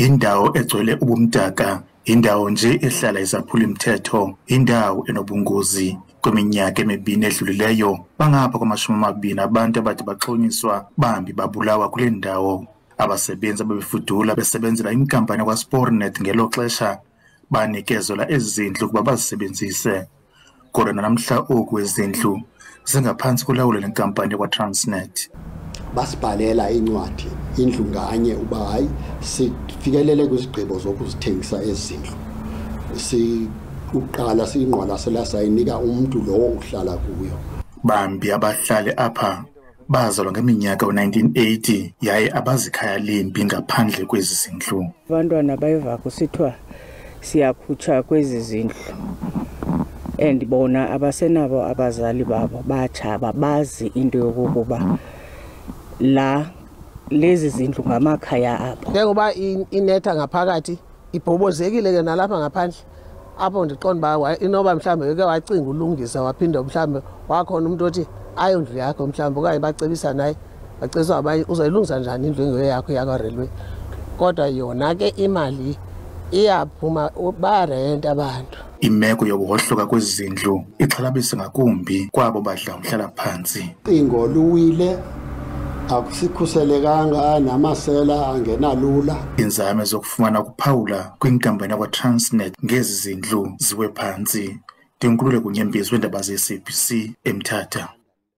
indawo egcwele ubumdaka, indawo nje ehlala isaphula imithetho, indawo enobungozi. Kweminyaka emibini edlulileyo bangapha kwama-20 abantu abathi baxhonyiswa bambi babulawa kule ndawo. Abasebenzi abebefudula besebenzela inkampani yakwaSportnet ngelo xesha banikezelwa ezindlu ukuba bazisebenzise. Kodwa namhla oku ezindlu zingaphantsi kolawulo lenkampani yakwaTransnet. Basibhalela incwadi indlu nganye uba hayi sifikelele kwizigqibo zokuzithengisa ezindlu. Uqala siyinqwalasela sayinika umuntu lowo uhlala kuyo. Bambi abahlali apha bazalwa ngeminyaka yo-1980 yaye abazikhaya limbi ngaphandle kwezi zindlu. Abantwana bayiva kusithiwa siyakhutsha kwezi zindlu, and bona abasenabo abazali babo batsha babazi into yokokuba lezi zindlu ngamakhaya abo. Njengoba inetha ngaphakathi ibhobozekile ke nalapha ngaphandle apho ndiqonda uba inoba mhlawumbe uke wacinga ulungisa waphinda mhlawumbe wakhona umuntu othi ayondlu yakho mhlawumbe okanye bacebisa naye bacebisa abanye uzayilungisa njani indlu yakho yakwa-railway. Kodwa yona ke imali iyaphuma barenta abantu. Imeko yokuhohloka kwezi zindlu ixhalabise ngakumbi kwabo badla umhlala phansi. Cingo luwile, akusikhuselekanga, namasela angenalula. Inzame zokufumana ukuphawula kwinkampani yakwaTransnet ngezi zindlu ziwe phansi. Ndinkululeko Nyembezi weendaba ze-SABC eMthatha.